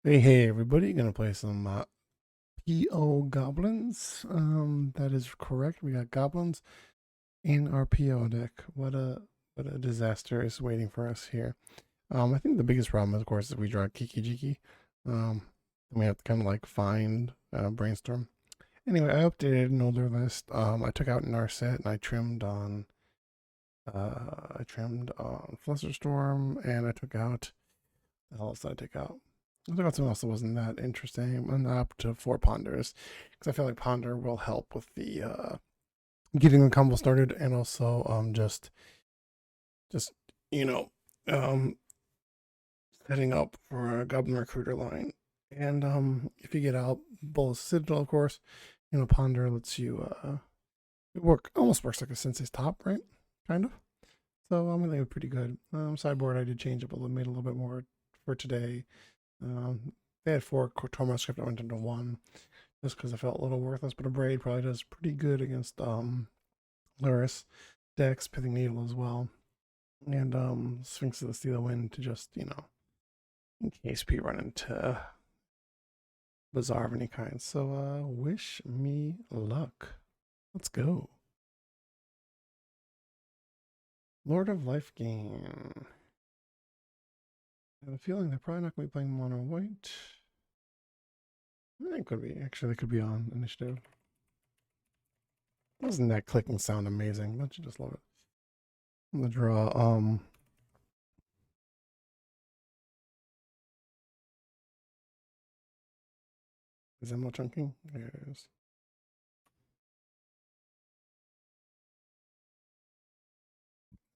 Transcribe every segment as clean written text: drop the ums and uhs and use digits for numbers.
Hey everybody, gonna play some PO Goblins. That is correct. We got Goblins in our PO deck. What a disaster is waiting for us here. I think the biggest problem, of course, is we draw Kiki Jiki. And we have to kind of like find brainstorm. Anyway, I updated an older list. I took out Narset and I trimmed on Flusterstorm, and I took out the hell else did I take out? I think something else that wasn't that interesting. And up to 4 ponders because I feel like ponder will help with the getting the combo started, and also just you know um setting up for a goblin recruiter line. And if you get out Bull's Citadel, of course, ponder lets you it almost works like a sensei's top, right? Kind of. So I think it's pretty good. Sideboard I did change up a little, made a little bit more for today. They had 4 Torma script. I went into 1 just because I felt a little worthless, but a braid probably does pretty good against Luris decks, Pithing Needle as well, and Sphinx of the Steel Wind to just, in case we run into Bizarre of any kind. So wish me luck. Let's go. Lord of Life Gain. I have a feeling they're probably not going to be playing mono white. I think it could be. Actually, they could be on initiative. Doesn't that clicking sound amazing? Don't you just love it? I'm gonna draw is that not chunking? There it is.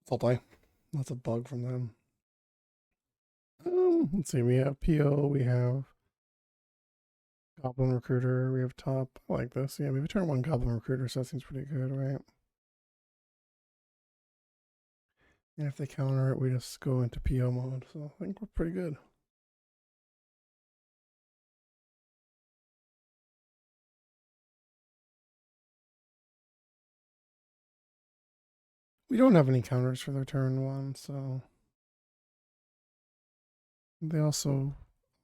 Fault. That's a bug from them. Let's see, we have PO, we have Goblin Recruiter, we have top. I like this. Yeah, we have a turn 1 Goblin Recruiter, so that seems pretty good, right? And if they counter it, we just go into PO mode, so I think we're pretty good. We don't have any counters for their turn 1, so they also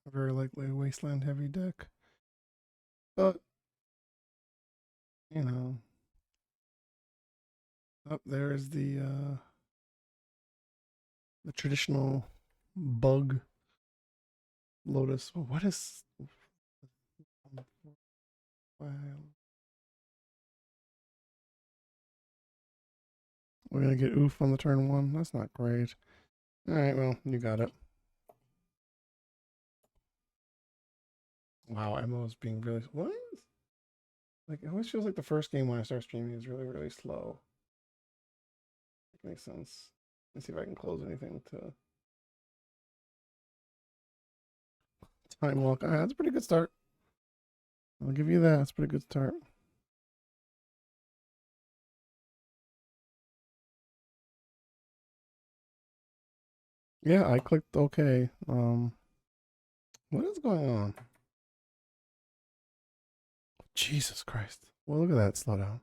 are very likely a wasteland heavy deck. But, you know, up there is the traditional bug Lotus. What is we're gonna get oof on the turn 1? That's not great. Alright, well, you got it. Wow, Emma's being really what? Like it always feels like the first game when I start streaming is really, really slow. It makes sense. Let's see if I can close anything to time walk. Alright, that's a pretty good start. I'll give you that. That's a pretty good start. Yeah, I clicked okay. What is going on? Jesus Christ. Well, look at that. Slow down.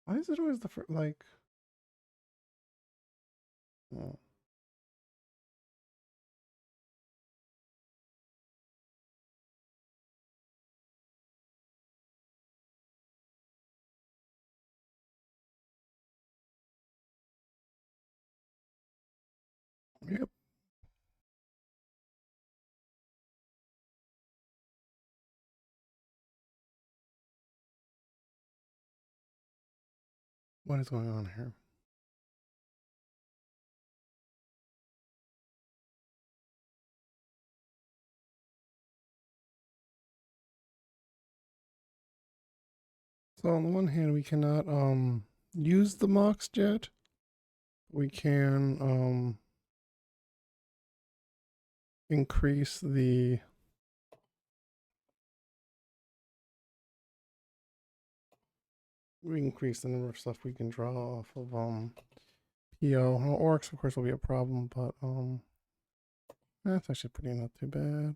Why is it always the first, like, oh, yep. What is going on here? So on the one hand, we cannot use the Mox jet. We can increase the number of stuff we can draw off of PO. Orcs of course will be a problem, but that's actually pretty not too bad.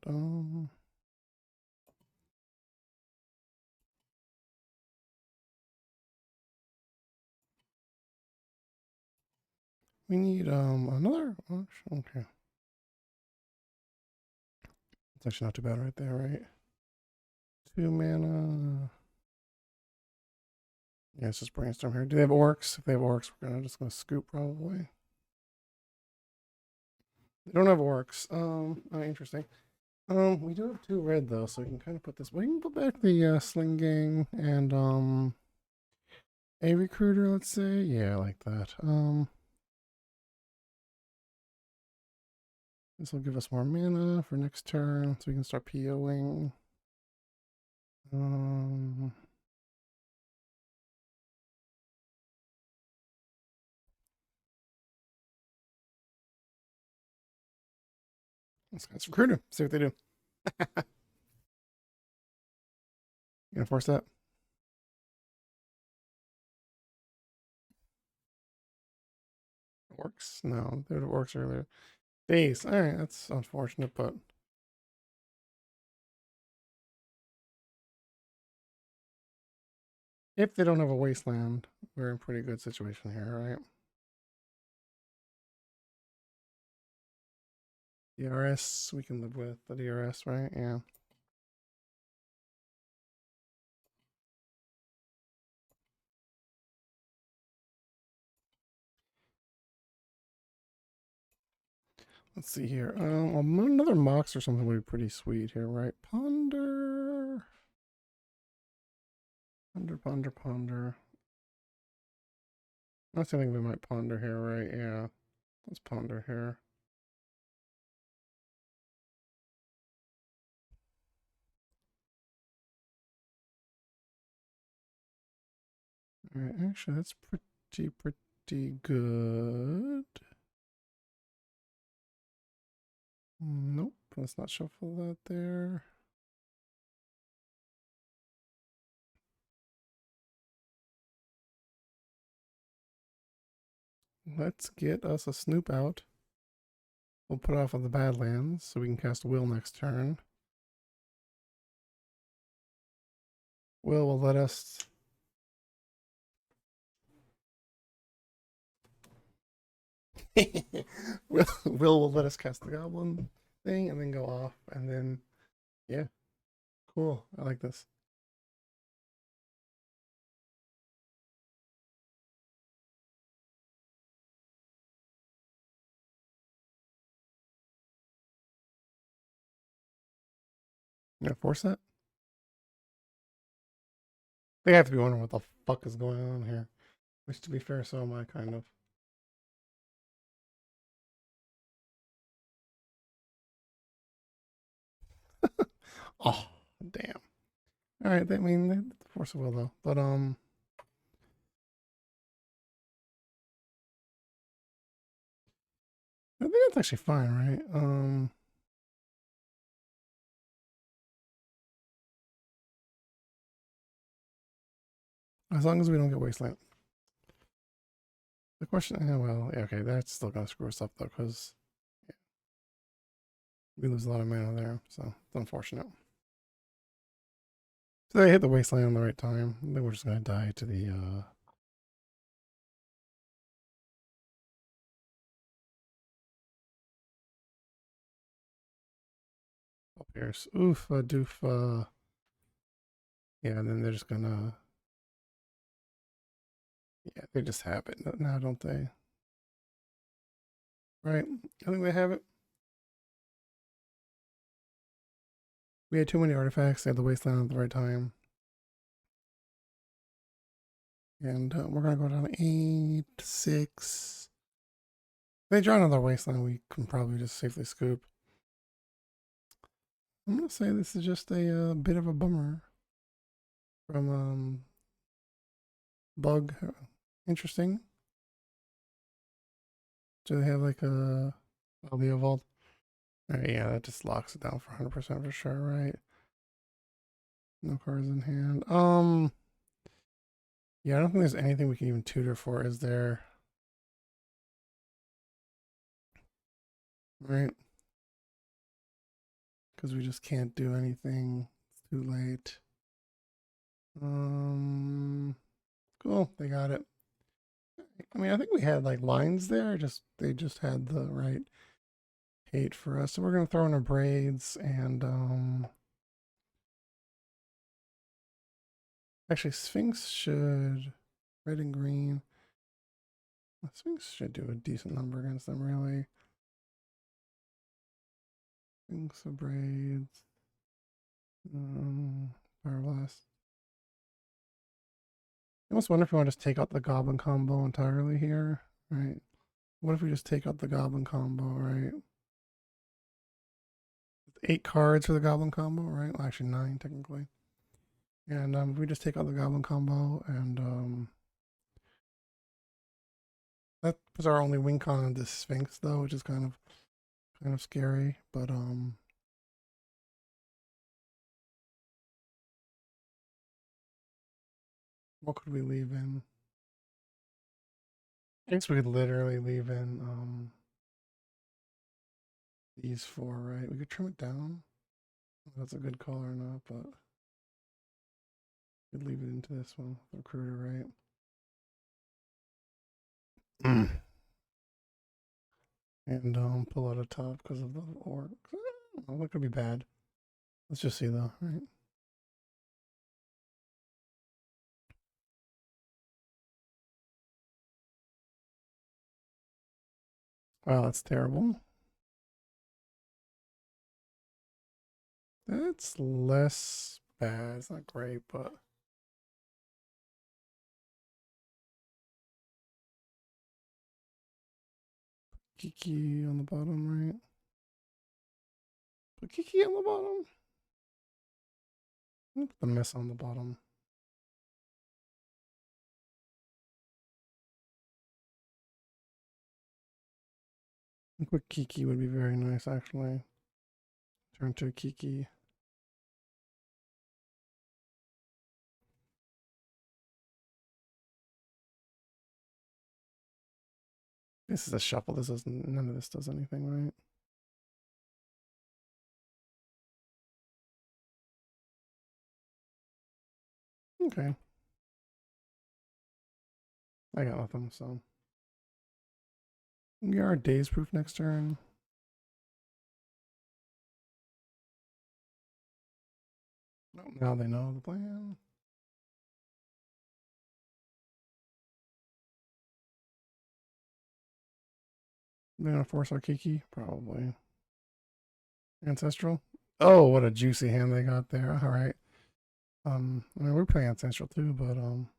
We need another. Okay, it's actually not too bad right there, right? 2 mana. Yeah, let's just brainstorm here. Do they have orcs? If they have orcs, we're just gonna scoop probably. They don't have orcs. Oh, interesting. We do have 2 red though, so we can kind of put this. We can put back the sling gang and a recruiter. Let's say, yeah, I like that. This will give us more mana for next turn, so we can start POing. Let's cast recruiter. See what they do. You gonna force that? Orcs? No, they would have orcs earlier. Days. All right, that's unfortunate, but if they don't have a wasteland, we're in pretty good situation here, right? DRS, we can live with the DRS, right? Yeah. Let's see here. Another Mox or something would be pretty sweet here, right? Ponder. Ponder. That's the thing we might ponder here, right? Yeah. Let's ponder here. All right, actually, that's pretty good. Nope, let's not shuffle that there. Let's get us a Snoop out. We'll put off of the Badlands so we can cast Will next turn. Will let us. Will let us cast the Goblin thing and then go off and then, yeah, cool. I like this. Yeah, force that. They have to be wondering what the fuck is going on here. Which, to be fair, so am I, kind of. Oh, damn. All right, I mean, force of will though, but I think that's actually fine, right? As long as we don't get wasteland. The question, well, yeah, okay, that's still gonna screw us up though, because yeah, we lose a lot of mana there, so it's unfortunate. So they hit the wasteland on the right time. Then we're just gonna die to the up here. Oof, doof, yeah, and then they're just gonna, yeah, they just have it now, don't they? Right, I think they have it. We had too many artifacts. They had the wasteland at the right time. And we're going to go down 8-6. If they draw another wasteland, we can probably just safely scoop. I'm going to say this is just a bit of a bummer from Bug. Interesting. Do they have like a Leo Vault? Alright, yeah, that just locks it down for 100% for sure, right? No cards in hand. Yeah, I don't think there's anything we can even tutor for, is there? Right? Because we just can't do anything. It's too late. Cool, they got it. I mean, I think we had like lines there. Just they just had the right hate for us. So we're gonna throw in our braids and actually Sphinx should red and green. Sphinx should do a decent number against them, really. Sphinx of braids. Fire blast. I almost wonder if we want to just take out the goblin combo entirely here, right? What if we just take out the goblin combo, right? 8 cards for the goblin combo, right? Well, actually 9 technically. And if we just take out the goblin combo and that was our only win con on this Sphinx though, which is kind of scary. But what could we leave in? I guess we could literally leave in these 4, right? We could trim it down. That's a good call or not, but we could leave it into this one, the recruiter, right? And pull out a top because of the orc. Oh, that could be bad. Let's just see though, right? Wow, that's terrible. That's less bad. It's not great, but Kiki on the bottom, right? Put Kiki on the bottom. Put the mess on the bottom. I think Kiki would be very nice, actually. Turn to a Kiki. This is a shuffle. This doesn't. None of this does anything, right? Okay. I got nothing, so we are days proof next turn. Now they know the plan. They're gonna force our Kiki? Probably. Ancestral? Oh, what a juicy hand they got there. Alright. I mean we're playing Ancestral too, but I'm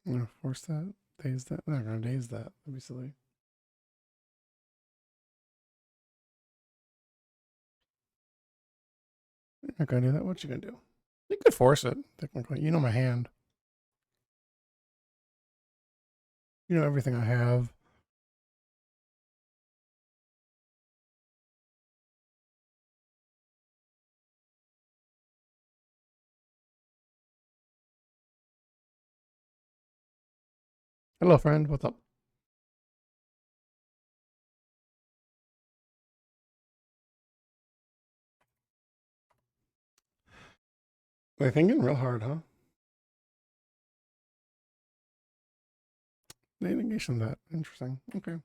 gonna force that. Daze that. They're not gonna daze that. That'd be silly. You're not gonna do that. What you gonna do? You could force it, technically. You know my hand. You know everything I have. Hello, friend. What's up? They're thinking real hard, huh? They negation that. Interesting. Okay.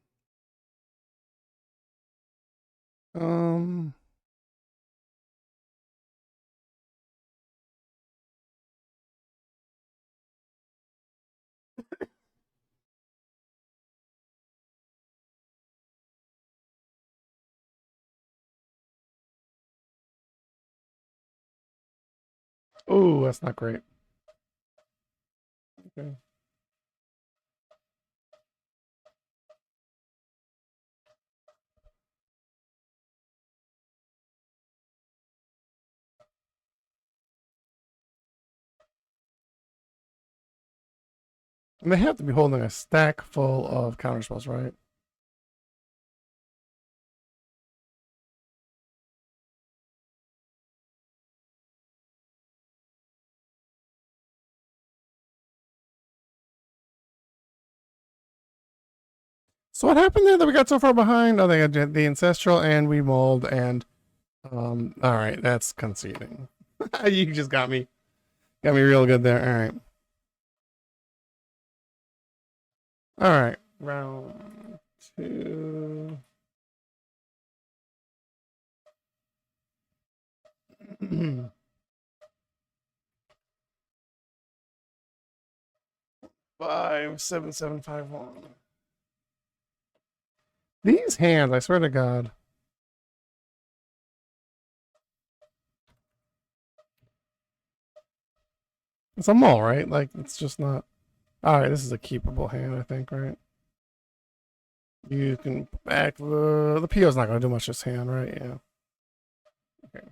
Um. Oh, that's not great. Okay. And they have to be holding a stack full of counterspells, right? So what happened there that we got so far behind? Oh, they got the ancestral and we mulled and all right, that's conceding. You just got me real good there. All right. All right. Round two. Five, 7, 7, 5, 1. These hands, I swear to God. It's a mull, right? Like, it's just not. Alright, this is a keepable hand, I think, right? You can back the PO's not going to do much this hand, right? Yeah. Okay.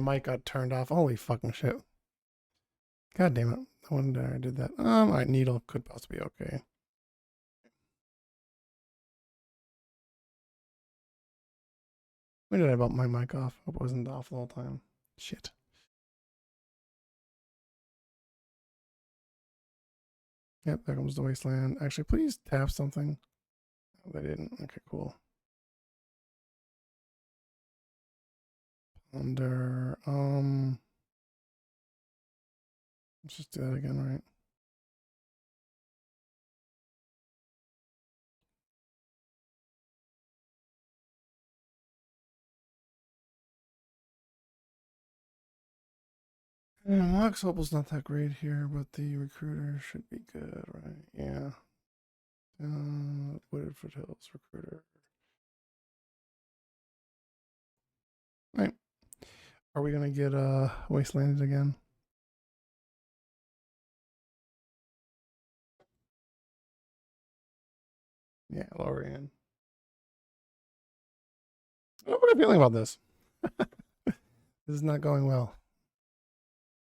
My mic got turned off. Holy fucking shit. God damn it. I wonder I did that. Alright, needle could possibly be okay. When did I bump my mic off? Hope it wasn't off the whole time. Shit. Yep, there comes the wasteland. Actually, please tap something. Oh, they didn't. Okay, cool. Under let's just do that again, right? Yeah, Mox Opal's not that great here, but the recruiter should be good, right? Yeah. Wooded Foothills recruiter. Right. Are we gonna get wastelanded again? Yeah, Lorian. I don't have a feeling about this. This is not going well.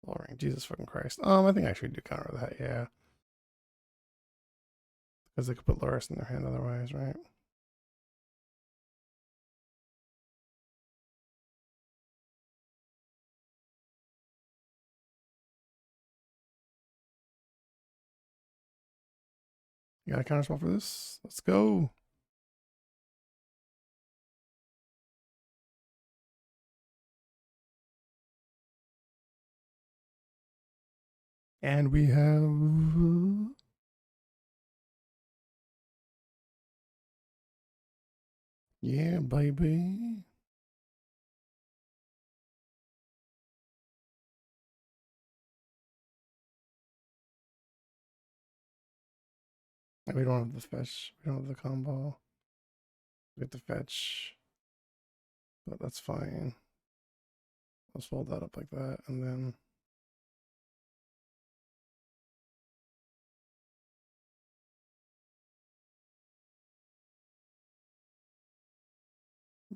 Lowering, Jesus fucking Christ. I think I should do counter that, yeah. Because they could put Loris in their hand otherwise, right? You got a counter spell for this? Let's go. And we have yeah, baby. We don't have the fetch. We don't have the combo. We have the fetch. But that's fine. Let's fold that up like that and then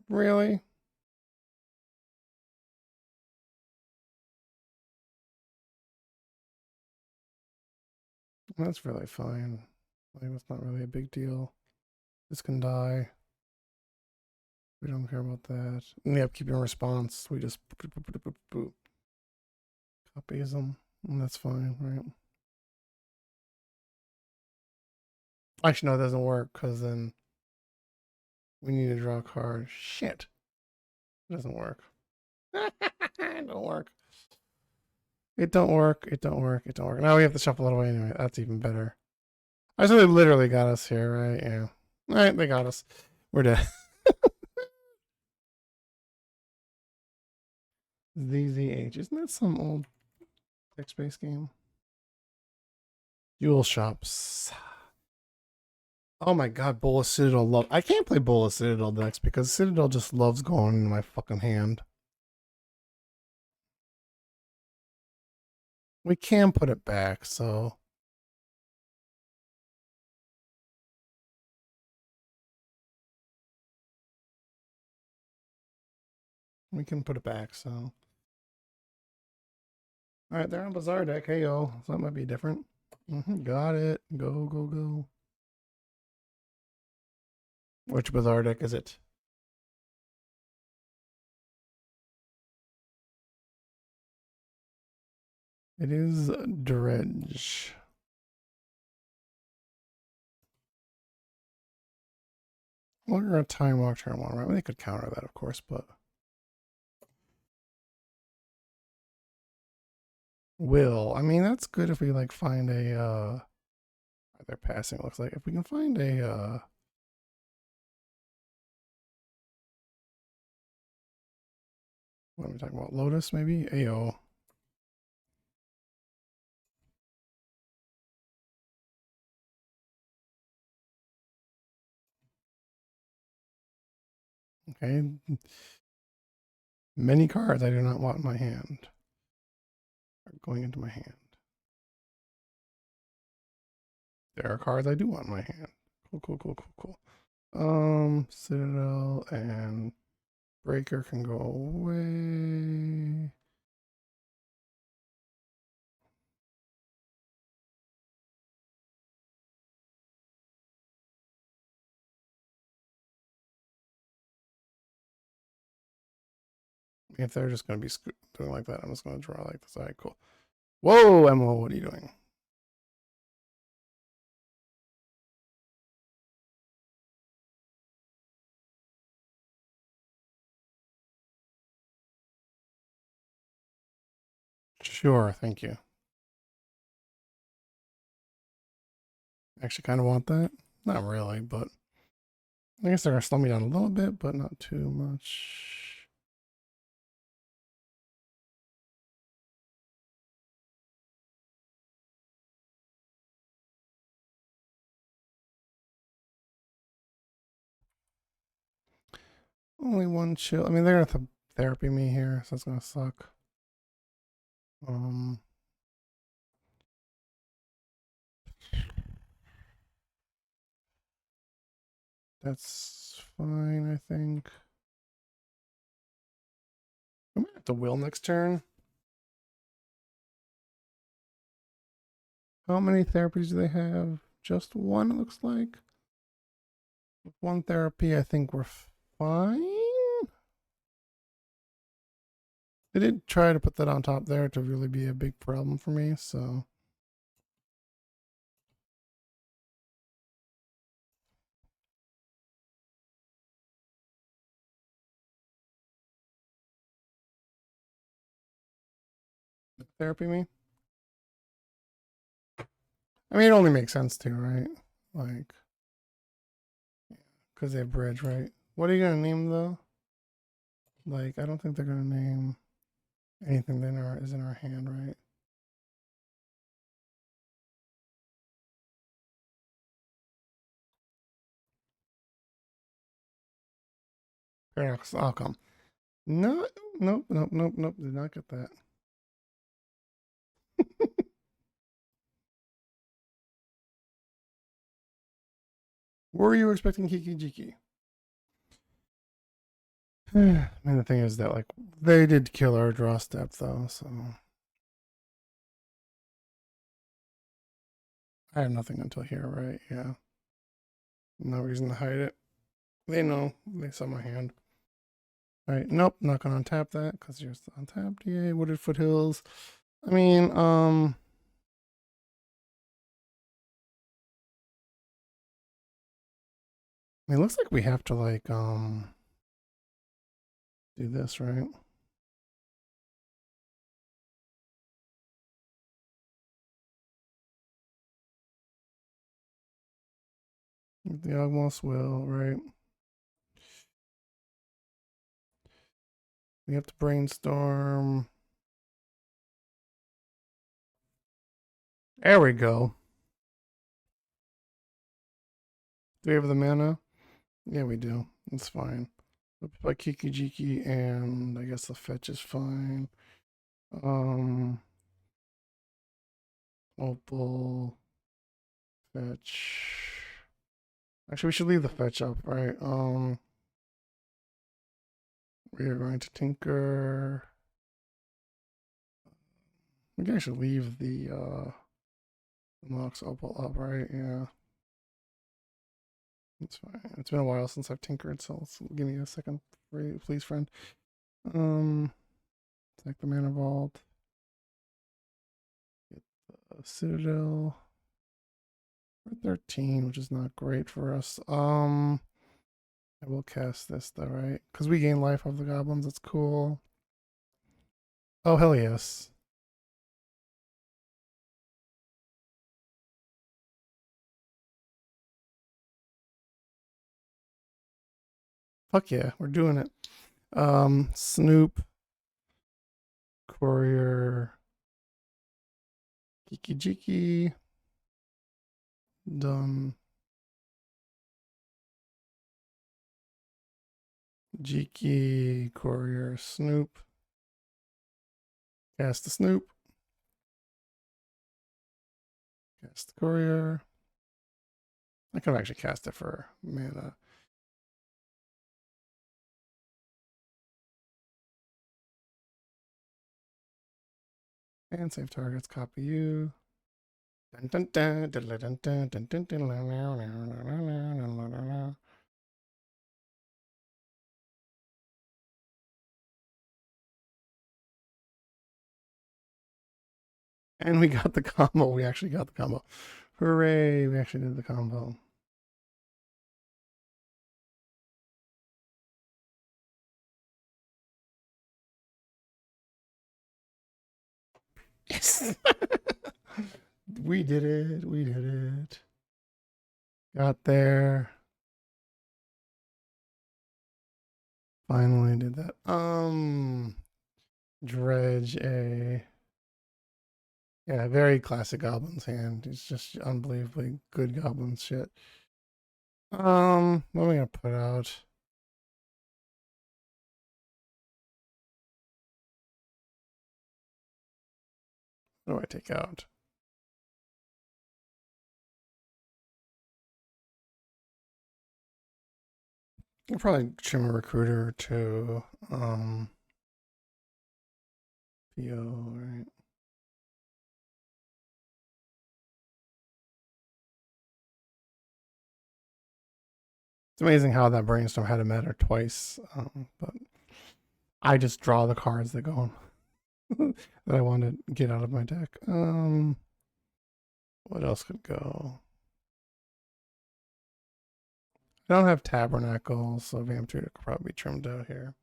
really? That's really fine. Like that's not really a big deal. This can die. We don't care about that. And yep, keep your response. We just copies them. And that's fine, right? Actually, no, it doesn't work because then we need to draw a card. Shit. It doesn't work. It don't work. It don't work. It don't work. It don't work. Now we have to shuffle it away anyway. That's even better. I so they literally got us here, right? Yeah. All right, they got us. We're dead. ZZH. Isn't that some old text-based game? Dual shops. Oh my god, Bola Citadel love. I can't play Bola Citadel next because Citadel just loves going in my fucking hand. We can put it back, so we can put it back, so. Alright, they're on Bazaar deck. Hey yo. So that might be different. Got it. Go, go, go. Which Bazaar deck is it? It is Dredge. Well, we're gonna time walk turn one, right? Well, they could counter that, of course, but will. I mean, that's good if we like find a they're passing, it looks like. If we can find a what are we talking about? Lotus, maybe? AO. Okay. Many cards I do not want in my hand are going into my hand. There are cards I do want in my hand. Cool, cool, cool, cool, cool. Citadel and Breaker can go away. If they're just going to be doing like that, I'm just going to draw like this. All right, cool. Whoa, Emma, what are you doing? Sure, thank you. Actually, kind of want that. Not really, but I guess they're going to slow me down a little bit, but not too much. Only one chill. I mean, they're going to have to therapy me here, so it's going to suck. Um, that's fine, I think. I might have to will next turn. How many therapies do they have? Just one, it looks like. With one therapy, I think we're fine. They did try to put that on top there to really be a big problem for me, so. Therapy me? I mean, it only makes sense too, right? Like, because they have bridge, right? What are you going to name, though? Like, I don't think they're going to name anything that is in our hand, right? Paradoxical outcome. No, nope, nope, nope, nope. Did not get that. Were you expecting Kiki Jiki? I mean, the thing is that, like, they did kill our draw step, though, so. I have nothing until here, right? Yeah. No reason to hide it. They know. They saw my hand. All right. Nope. Not gonna untap that because you're still untapped. Yay. Wooded Foothills. I mean, it looks like we have to like do this, right? The almost will, right? We have to brainstorm. There we go. Do we have the mana? Yeah, we do. It's fine. By Kiki Jiki, and I guess the fetch is fine. Opal, fetch. Actually, we should leave the fetch up, right? We are going to tinker. We can actually leave the Mox Opal up, right? Yeah. It's fine. It's been a while since I've tinkered, so give me a second, please, friend. Take the mana vault. Get the Citadel. We're 13, which is not great for us. I will cast this though, right? Because we gain life off the goblins. That's cool. Oh hell yes. Fuck yeah, we're doing it. Snoop, Courier, Kiki Jiki, done. Jiki, Courier, Snoop. Cast the Snoop. Cast the Courier. I could have actually cast it for mana. And save targets, copy you. Dun, dun, dun, dun, dun, dun, dun, dun, dun. And we got the combo. We actually got the combo. Hooray, we actually did the combo. Yes! We did it. We did it. Got there. Finally did that. Dredge a. Yeah, very classic Goblins hand. It's just unbelievably good Goblins shit. What am I gonna put out? What do I take out? I'll probably trim a recruiter to PO, right? It's amazing how that brainstorm had a matter twice. But I just draw the cards that go on that I want to get out of my deck. What else could go? I don't have Tabernacle, so Vamp Tutor could probably be trimmed out here.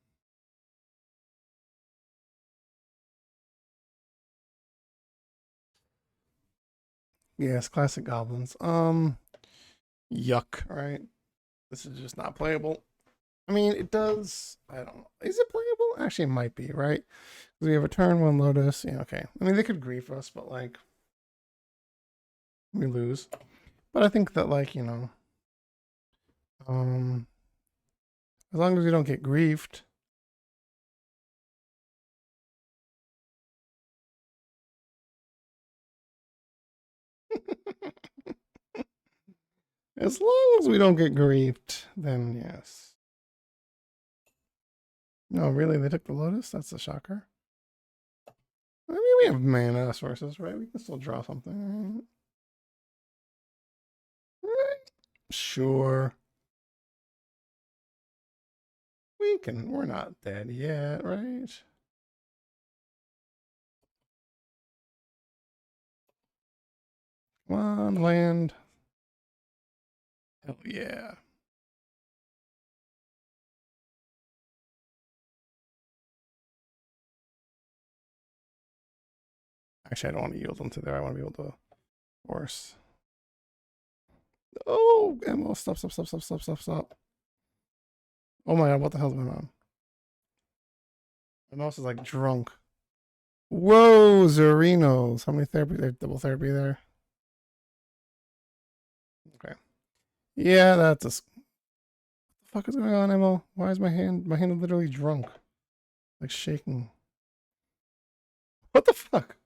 Yes, classic Goblins. Yuck, right? This is just not playable. I mean, it does. I don't know. Is it playable? Actually, it might be, right? Because we have a turn one Lotus. Yeah, okay. I mean, they could grief us, but like, we lose. But I think that, like, as long as we don't get griefed. As long as we don't get griefed, then yes. No, really, they took the Lotus? That's a shocker. I mean, we have mana sources, right? We can still draw something, right? Sure. We can. We're not dead yet, right? Come on, land. Hell yeah. Actually, I don't want to yield them to there. I want to be able to force. Oh, Emma, stop, stop, stop, stop, stop, stop, stop. Oh my god, what the hell's going on? My mouse is like drunk. Whoa, Zerinos. How many therapy? They have double therapy there. Okay. Yeah, that's a. What the fuck is going on, Emma? Why is my hand? My hand is literally drunk, like shaking. What the fuck?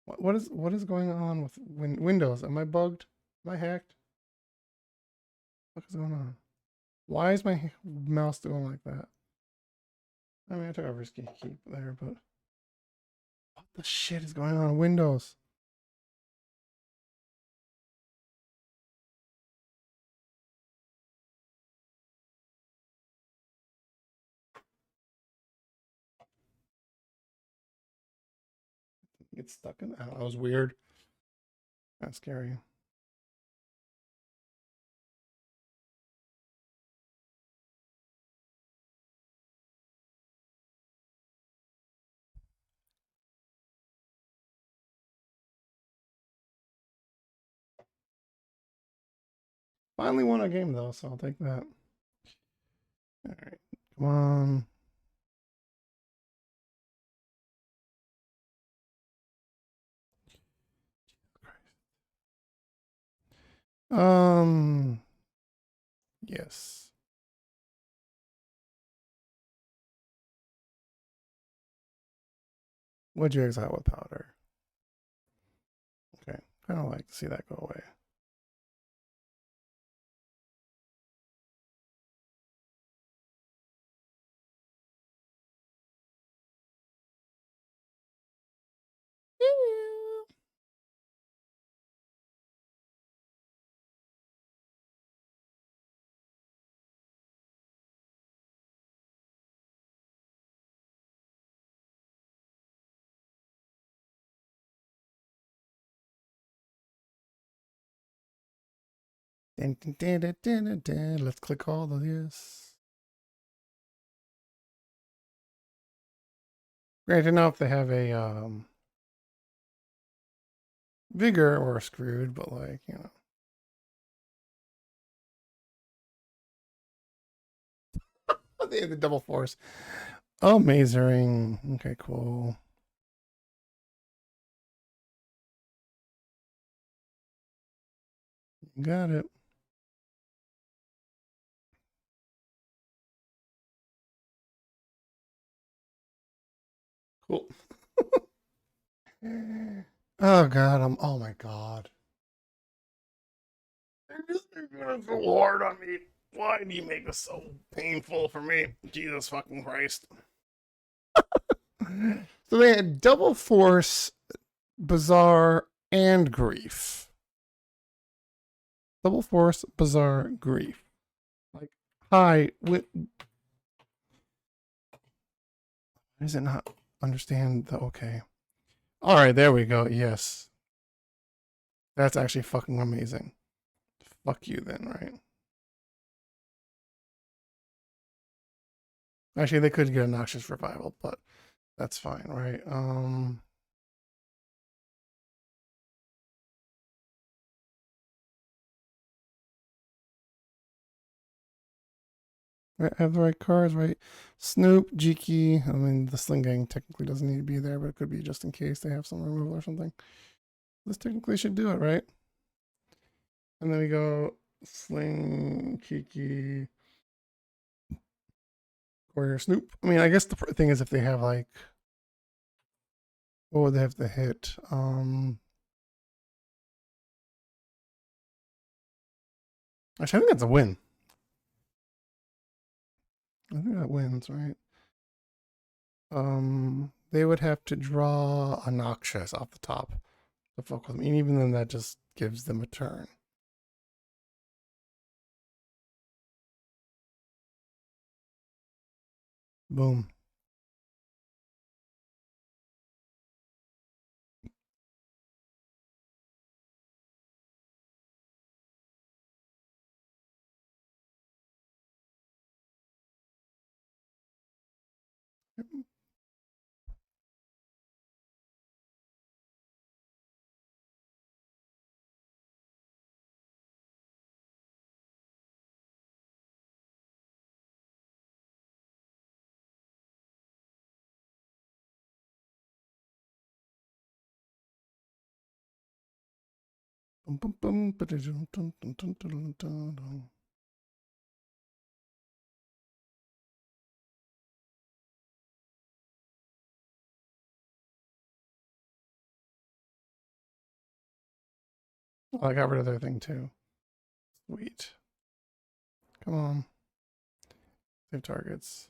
What is going on with Windows? Am I bugged? Am I hacked? What is going on? Why is my mouse doing like that? I mean, I took a risky keep there, but what the shit is going on in Windows? Get stuck in. I don't know. It was weird. That's scary. Finally won a game though, so I'll take that. All right, come on. Um, yes. What'd you exile with powder? Okay, kind of like to see that go away. Let's click all of this. Great to know if they have a vigor or screwed, but like, you know. They have the double force. Oh, mazering. Okay, cool. Got it. Cool. Oh god, oh my god. You're gonna go hard on me. Why do you make this so painful for me? Jesus fucking Christ. So they had double force, bizarre, and grief. Double force, bizarre, grief. Like, hi, why does it not understand the okay? Alright, there we go. Yes. That's actually fucking amazing. Fuck you then, right? Actually, they could get a Noxious Revival, but that's fine, right? Right, I have the right cards, right? Snoop, Jiki. I mean, the Sling Gang technically doesn't need to be there, but it could be just in case they have some removal or something. This technically should do it, right? And then we go Sling, Kiki, Warrior, Snoop. I mean, I guess the thing is if they have like, what would they have to hit? Actually, I think that's a win. I think that wins, right? They would have to draw a Noxious off the top to fuck with me. And even then, that just gives them a turn. Boom. Boom, boom, boom, ba-da-dum, dum, dum, dum, dum, dum, dum. Oh, I got rid of their thing too. Sweet. Come on. Save targets.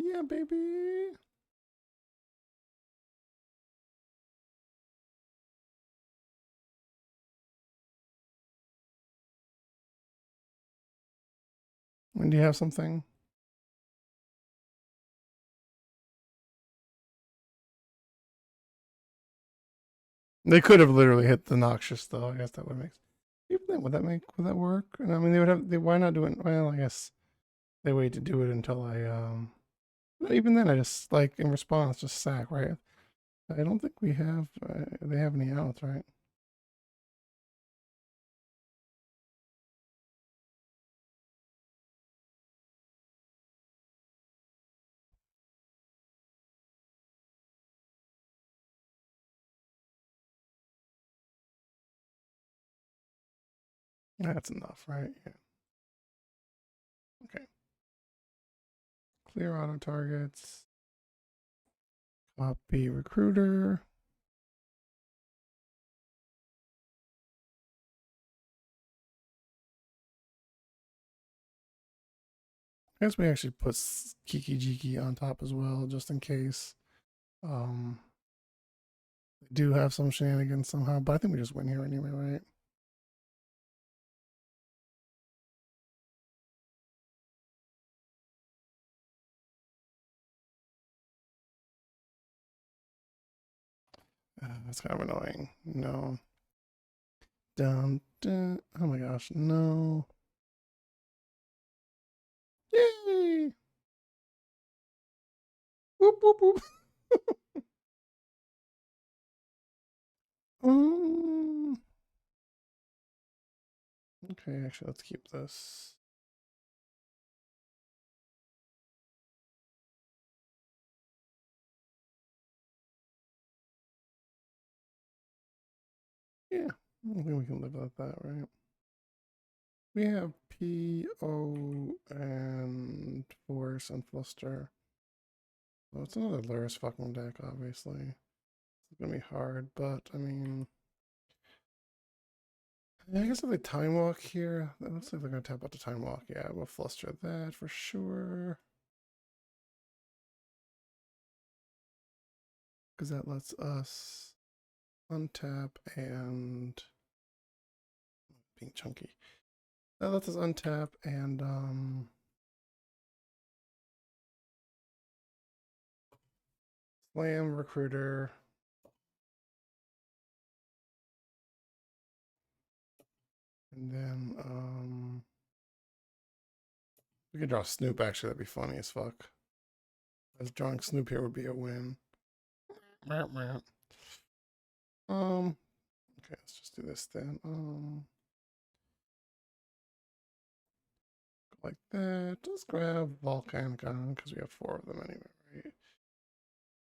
Yeah, baby. When do you have something? They could have literally hit the Noxious though. I guess that would make. Even then, would that work? And I mean, they would have. Why not do it? Well, I guess they wait to do it until I no, even then, I just like in response, just sack, right? I don't think we have. They have any outs, right? That's enough, right? Yeah. Okay. Clear auto targets. Copy recruiter. I guess we actually put Kiki Jiki on top as well, just in case. Um, they do have some shenanigans somehow, but I think we just win here anyway, right? That's kind of annoying. No. Dun, dun. Oh my gosh, no. Yay! Whoop, whoop, whoop. Um, okay, actually, let's keep this. Yeah, I think we can live with that, right? We have P.O. and Force and Fluster. Well, it's another Luris fucking deck, obviously. It's gonna be hard, but I mean, yeah, I guess if they time walk here, that looks like they're gonna tap out the time walk. Yeah, we'll Fluster that for sure. Because that lets us untap and being chunky. That lets us untap and slam recruiter. And then we could draw Snoop actually, that'd be funny as fuck. As drawing Snoop here would be a win. Okay, let's just do this then. Like that. Let's grab Volcanicon because we have 4 of them anyway, right?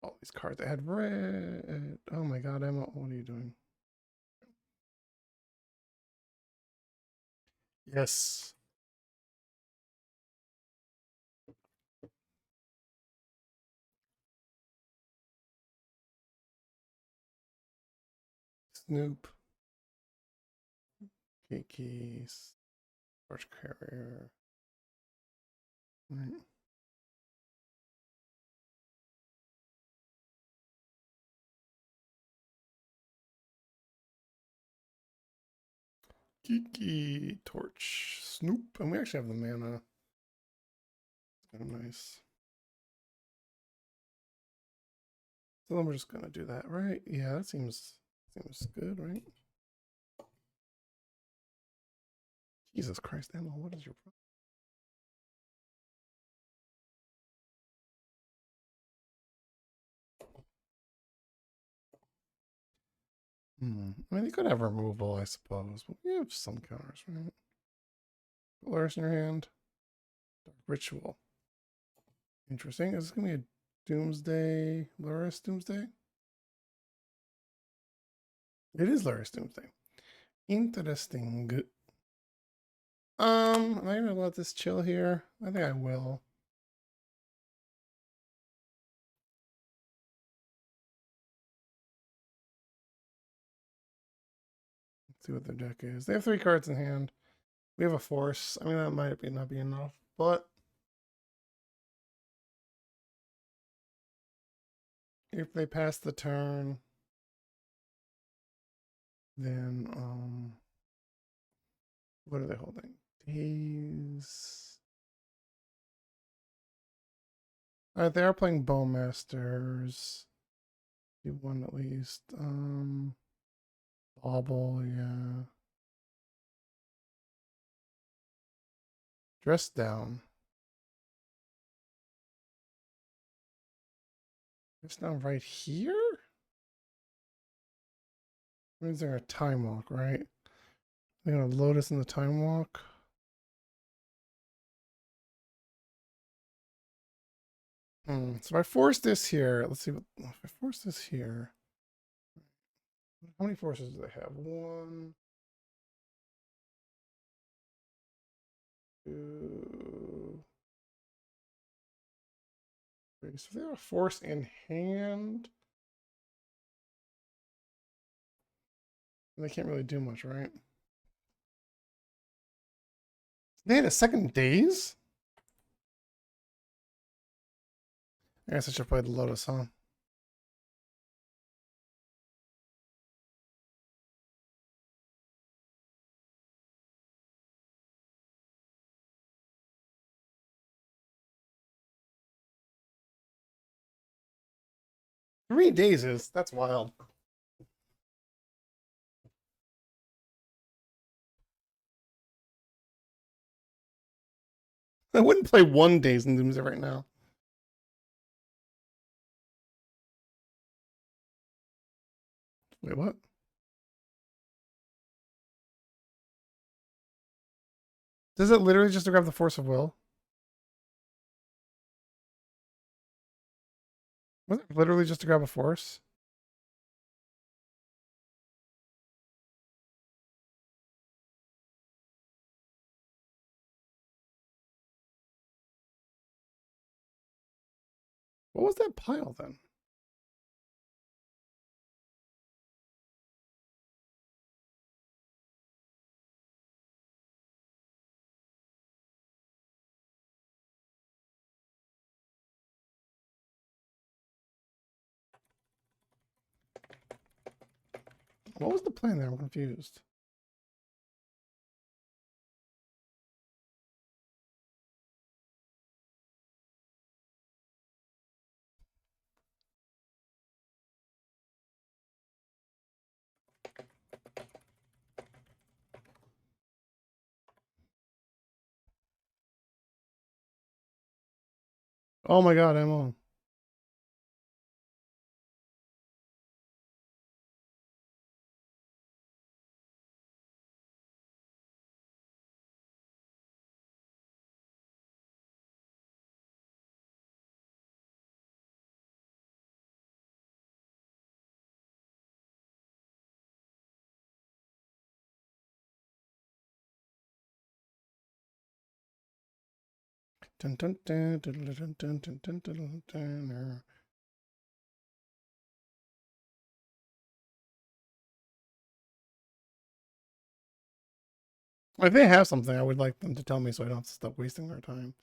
All these cards. I had red. Oh my god, Emma, what are you doing? Yes. Snoop. Kiki's. Torch Carrier. Right. Kiki. Torch. Snoop. And we actually have the mana. Oh, nice. So then we're just gonna do that, right? Yeah, that seems good, right? Jesus Christ, Emma, what is your problem? I mean, they could have removal, I suppose, but we have some counters, right? Polaris in your hand. Dark Ritual. Interesting. Is this going to be a Doomsday? Luris Doomsday? It is Luris Doomsday. Interesting. Am I going to let this chill here? I think I will. Let's see what their deck is. They have 3 cards in hand. We have a Force. I mean, that might not be enough, but if they pass the turn, then what are they holding? Days. All right, they are playing Bowmasters. Do one at least. Bauble, yeah. Dress down. Dress down right here? Means they're a time walk, right? They're gonna load us in the time walk. So if I force this here, let's see what if I force this here. How many forces do they have? 1, 2, 3. So they have a force in hand. They can't really do much, right? They had a second daze? I guess I should play the Lotus, huh? Three dazes? That's wild. I wouldn't play one Days in Doomsday right now. Wait, what? Does it literally just grab the Force of Will? Was it literally just to grab a Force? What was that pile then? What was the plan there? I'm confused. Oh my god, I'm on. Dun, dun, dun, dun, dun, dun, dun, dun, dun, dun. If they have something, I would like them to tell me so I don't have to stop wasting their time.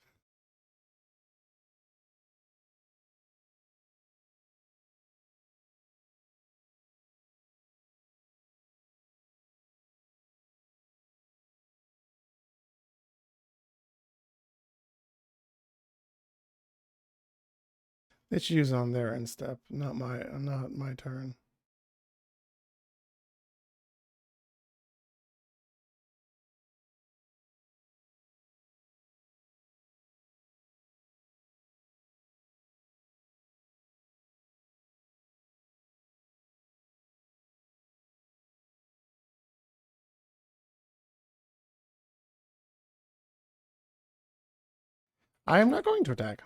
They should use it on their end step, not my turn. I am not going to attack.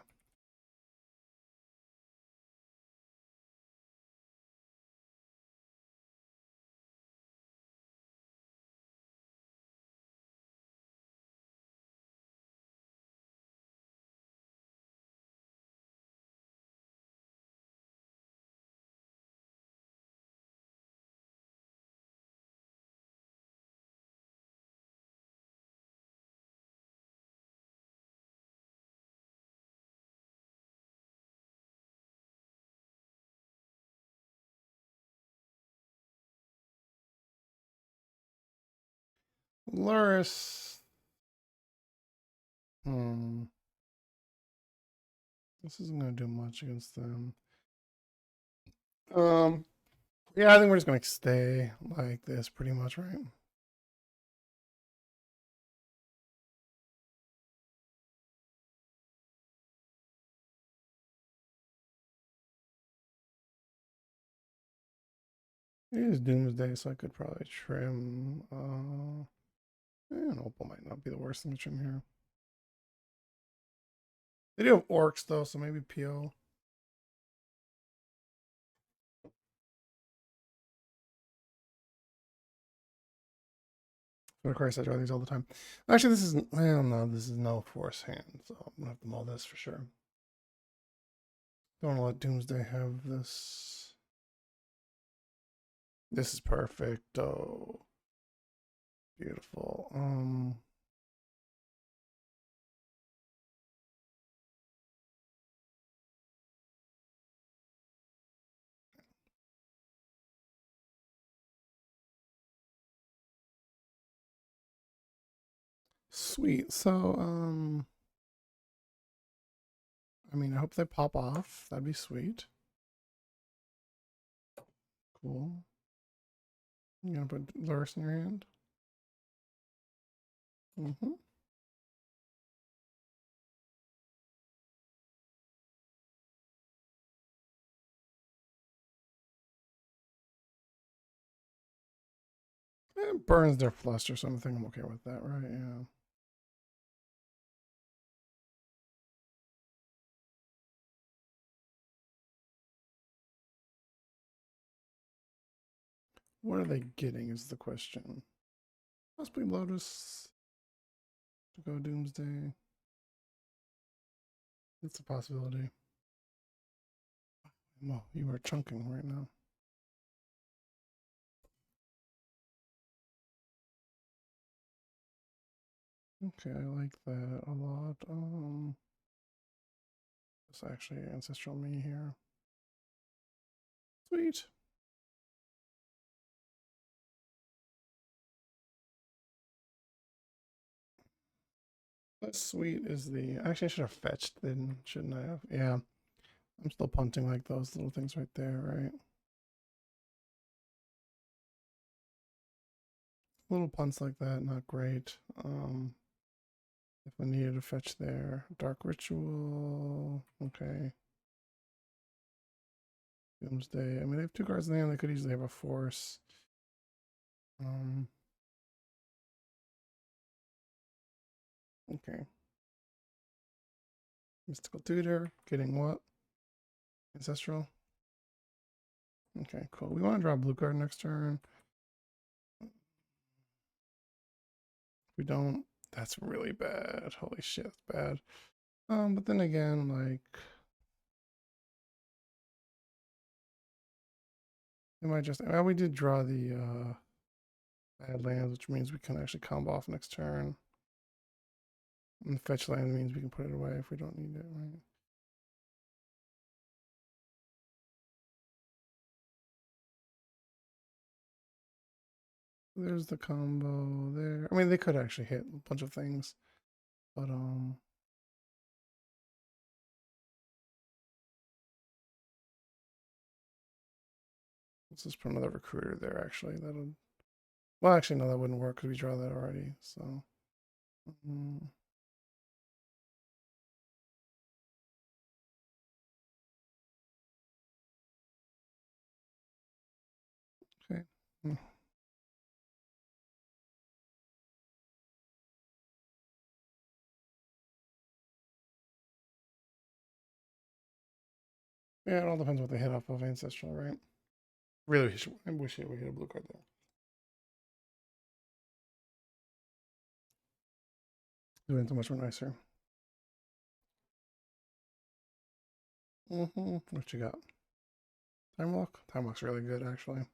Luris. This isn't going to do much against them. Yeah, I think we're just going to stay like this pretty much, right? It is Doomsday, so I could probably trim. An Opal might not be the worst thing to trim here. They do have orcs though, so maybe PO. But of course, I draw these all the time. Actually, this isn't. Well, no, this is no force hand, so I'm gonna have to mull this for sure. Don't want to let Doomsday have this. This is perfect. Oh, beautiful. Sweet. So, I mean, I hope they pop off. That'd be sweet. Cool. You gonna put Luris in your hand? Mm-hmm. It burns their flush or something. I'm okay with that, right? Yeah. What are they getting is the question. Possibly Lotus to go Doomsday. It's a possibility. Well, you are chunking right now. Okay, I like that a lot. It's actually Ancestral Me here. Sweet. Less sweet is the. Actually, I should have fetched then, shouldn't I have? Yeah. I'm still punting like those little things right there, right? Little punts like that, not great. If I needed to fetch there. Dark Ritual. Okay. Doomsday. I mean, they have two cards in the hand. They could easily have a force. Okay. Mystical Tutor. Getting what? Ancestral. Okay, cool. We want to draw a blue card next turn. If we don't, that's really bad. Holy shit, that's bad. But then again, like, it might just. Well, we did draw the bad lands, which means we can actually combo off next turn. And fetch land means we can put it away if we don't need it, right? There's the combo there. I mean, they could actually hit a bunch of things, but let's just put another recruiter there. Actually, that'll. Well, actually, no, that wouldn't work because we draw that already. So. Okay. Yeah, it all depends what they hit off of Ancestral, right? Really, I wish we hit a blue card there. Doing so much more nicer. What you got? Time Walk? Time Walk's really good, actually.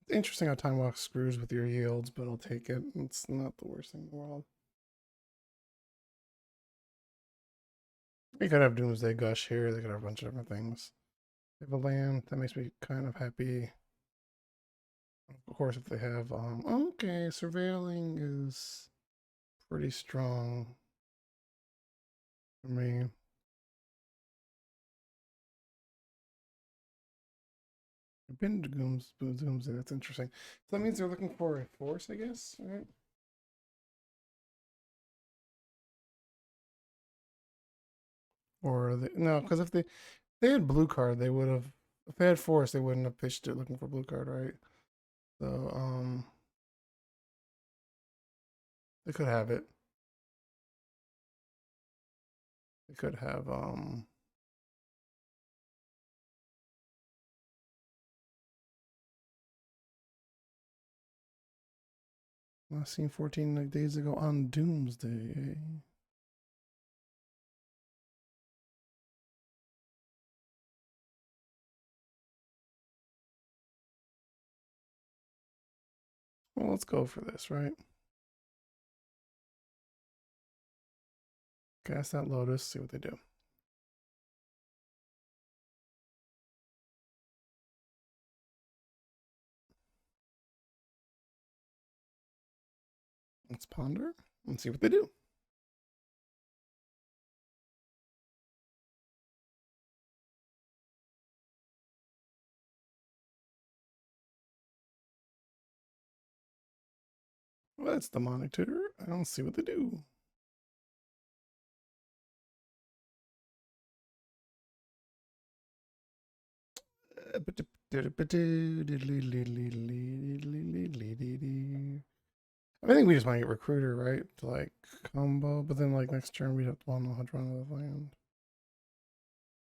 It's interesting how Time Walk screws with your yields, but I'll take it. It's not the worst thing in the world. You could have Doomsday Gush here. They could have a bunch of different things. They have a land. That makes me kind of happy. Of course, if they have, okay, Surveilling is pretty strong for me. I've been to Doomsday. That's interesting. So that means they're looking for a force, I guess, right? Or no, because if they had blue card, they would have. If they had force, they wouldn't have pitched it looking for blue card, right? So they could have it. They could have last seen 14 days ago on Doomsday. Well, let's go for this, right? Cast that Lotus, see what they do. Let's ponder and see what they do. Well, that's demonic tutor. I'll see what they do. I think we just might get recruiter, right? To like combo, but then like next turn we'd have to want to know how to run the land.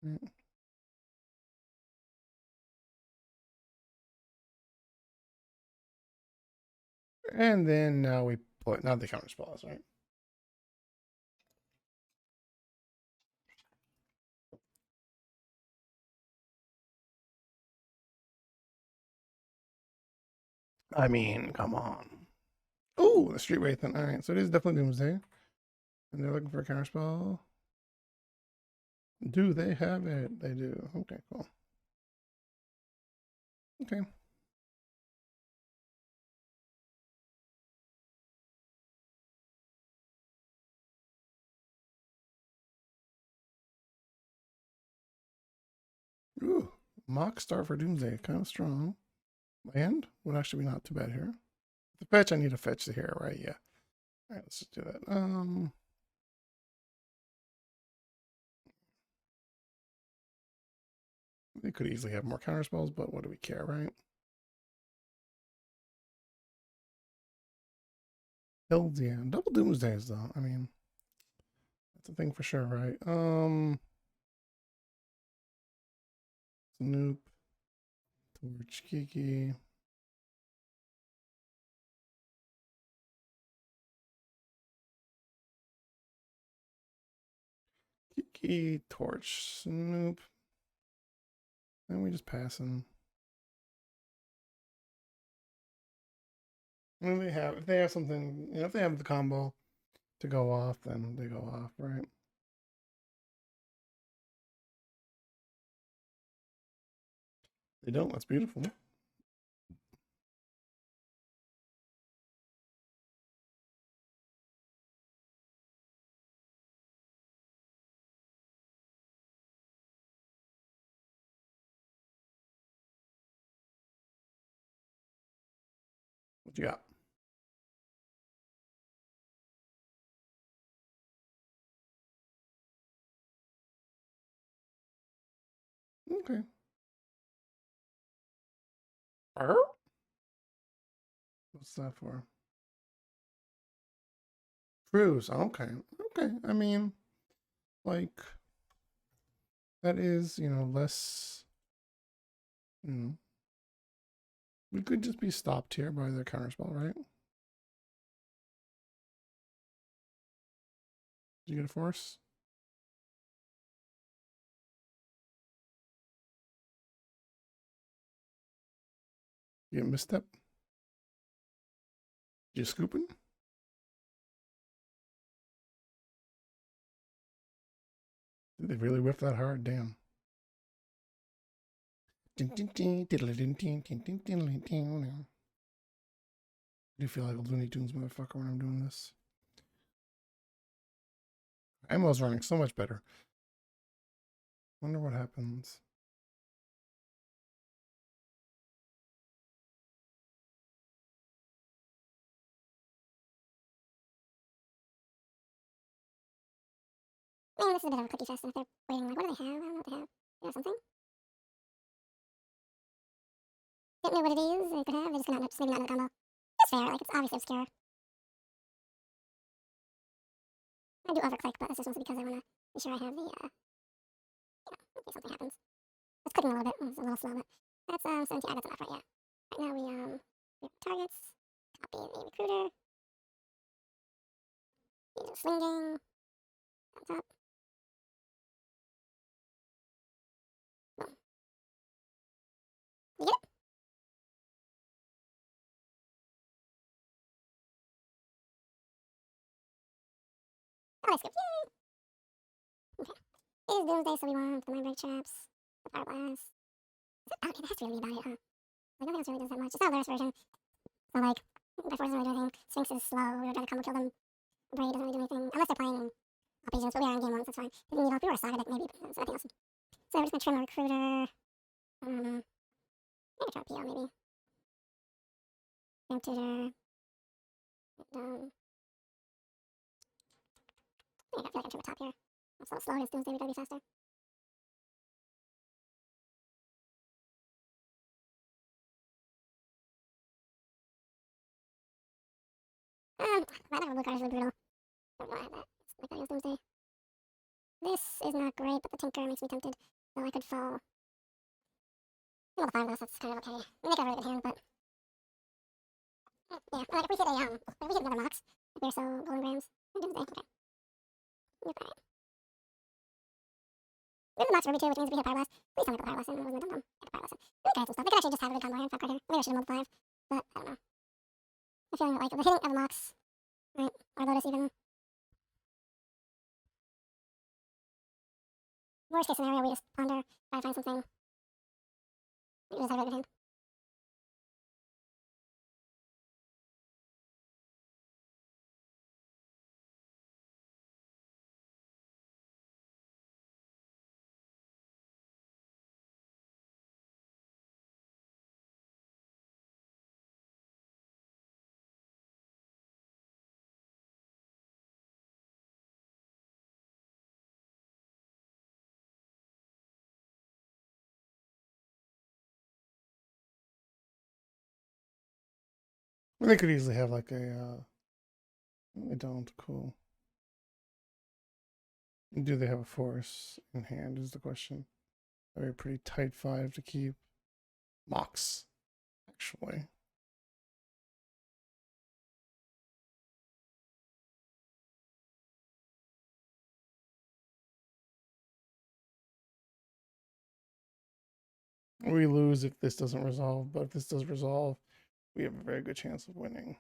Right. And then now we put now the counter spells, right? I mean, come on. Oh, the Street Wraith. All right, so it is definitely Doomsday. And they're looking for a counterspell. Do they have it? They do. Okay, cool. Okay. Ooh, mock start for Doomsday. Kind of strong. Land would actually be not too bad here. The fetch, I need to fetch the hero, right? Yeah. All right, let's just do that. They could easily have more counterspells, but what do we care, right? Hills, yeah. Double Doomsdays, though. I mean, that's a thing for sure, right? Snoop, Torch, Kiki. Kiki, Torch, Snoop. And we just passing. When they have, if they have something, if they have the combo to go off, then they go off, right? They don't. That's beautiful. What you got? Okay. What's that for? Cruise. Okay. Okay. I mean, like, that is, less, you know, we could just be stopped here by their counterspell, right? Did you get a force? You get misstep? You scooping? Did they really whiff that hard? Damn. I do feel like a Looney Tunes motherfucker when I'm doing this. Ammo's running so much better. Wonder what happens. I mean, this is a bit of a cookie fest, and if they're waiting, like, what do they have? I don't know what they have. They have something? Don't know what it is, they could have, they just cannot, just maybe not in the combo. That's fair, like, it's obviously obscure. I do overclick, but that's just mostly because I want to be sure I have the, in case something happens. It's clicking a little bit, it's a little slow, but that's, 17, that's enough, right, yeah. Right now we have targets, copy the recruiter, use a slinging, on top. Boom. You get it? Oh, I skipped, yay! Okay. It is Doomsday, so we want the mind break traps, the power blast. Okay, that's really about it, huh? Like, nothing else really does that much. It's not the Lurus version. So, like, by force doesn't really do anything. Sphinx is slow. We were trying to combo kill them. Braid doesn't really do anything. Unless they're playing up agents, but we are in game one, so that's fine. Didn't need help. We were a saga deck, maybe, but that's nothing else. So we're just gonna trim the recruiter. Maybe try a PO, maybe. Ramp tutor. I feel like I can trim a top here. It's a little slow against Doomsday, we gotta be faster. That blue card is really brutal. I don't know, I have that. It's like that goes Doomsday. This is not great, but the Tinker makes me tempted. So I could fall. Well, the Fireblast, that's kind of okay. They make a really good hand, but yeah, like if we hit another Mox, if they're so Golden Grams, or Doomsday, okay. You're right. We have the Mox Ruby too, which means if we hit a Pyroblast, please tell me the Pyroblast in. It wasn't a dum-dum. Get the Pyroblast in. We could hit some stuff. They could actually just have a good combo here, 5 card here. Maybe I should have mulled 5, but I don't know. I'm feeling like the hitting of the Mox, right, or Lotus even. Worst case scenario, we just ponder, try to find something. We just have a really good hand. They could easily have like a. They don't. Cool. Do they have a force in hand? Is the question. They're a pretty tight 5 to keep. Mox, actually. We lose if this doesn't resolve, but if this does resolve, we have a very good chance of winning.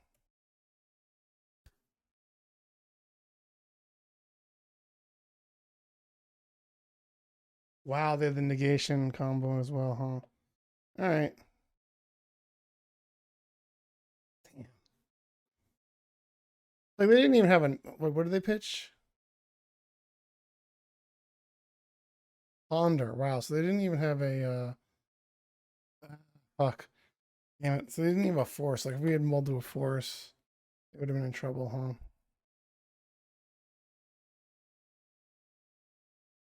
Wow, they're the negation combo as well, huh? All right. Damn. Like they didn't even have an. What did they pitch? Ponder. Wow. So they didn't even have a. Fuck. Damn it. So they didn't even have a force. Like if we had mulled to a force, it would have been in trouble, huh?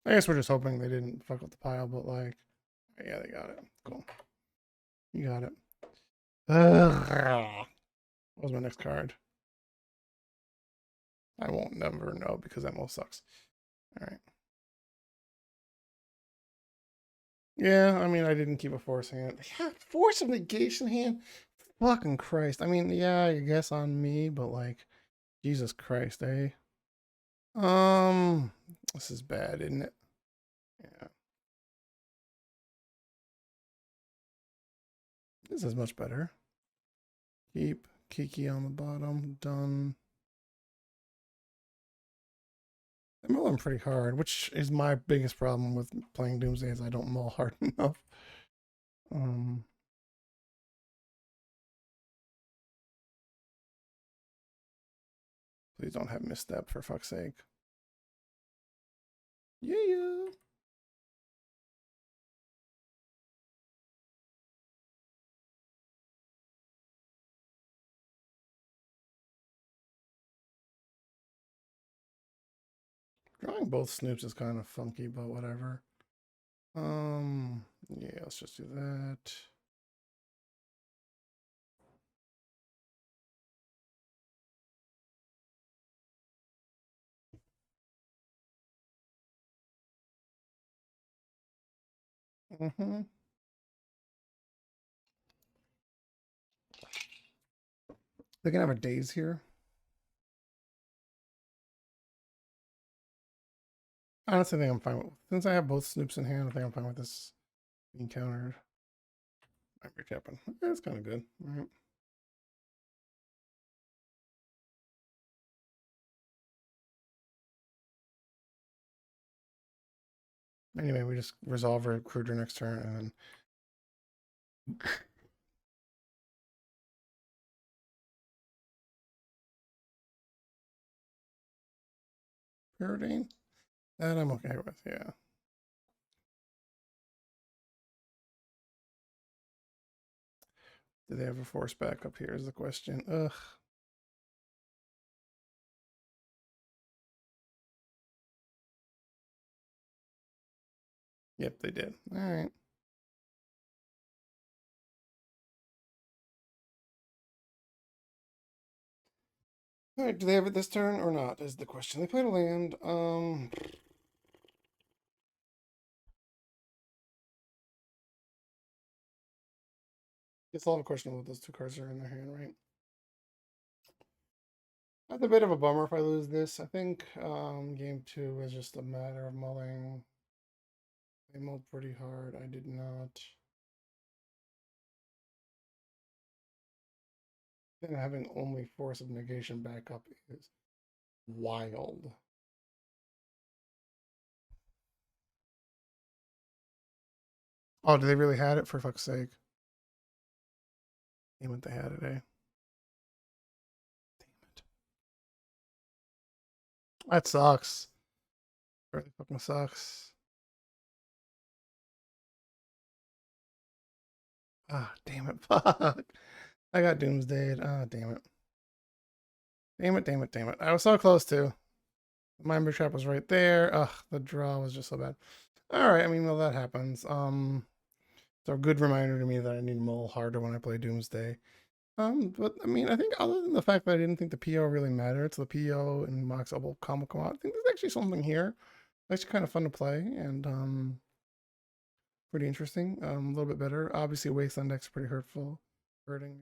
I guess we're just hoping they didn't fuck up the pile, but like, yeah, they got it. Cool. You got it. Ugh. What was my next card? I won't never know because that most sucks. All right. Yeah, I mean, I didn't keep a force hand. Yeah, force of negation hand? Fucking Christ. I mean, yeah, I guess on me, but like, Jesus Christ, eh? This is bad, isn't it? Yeah. This is much better. Keep Kiki on the bottom. Done. I mull them pretty hard, which is my biggest problem with playing Doomsday is I don't mull hard enough. Please don't have misstep for fuck's sake. Yeah. Drawing both snoops is kind of funky, but whatever. Yeah, let's just do that. They can have a daze here. Honestly, I think I'm fine with, since I have both snoops in hand, I think I'm fine with this being countered. Might be capping. It's kind of good. All right. Anyway, we just resolve our recruiter next turn and then Preordain. That I'm okay with, yeah. Do they have a force back up here is the question. Ugh. Yep, they did. All right. All right, do they have it this turn or not? Is the question. They played a land. Guess I'll have a question about those two cards that are in their hand, right? That's a bit of a bummer if I lose this. I think game two is just a matter of mulling. They mulled pretty hard. I did not. Then having only force of negation back up is wild. Oh, do they really had it? For fuck's sake. Damn it, they had it, eh? Damn it. That sucks. Really fucking sucks. Ah, damn it. Fuck. I got Doomsday. Ah, damn it. Damn it, damn it, damn it. I was so close to. Mind Trap was right there. Ugh, the draw was just so bad. Alright, I mean, well, that happens. So a good reminder to me that I need to mull harder when I play Doomsday. But I mean, I think other than the fact that I didn't think the PO really mattered, so the PO and Mox Double combo come out, I think there's actually something here. Actually kind of fun to play and pretty interesting. A little bit better. Obviously, Wasteland deck's pretty hurting.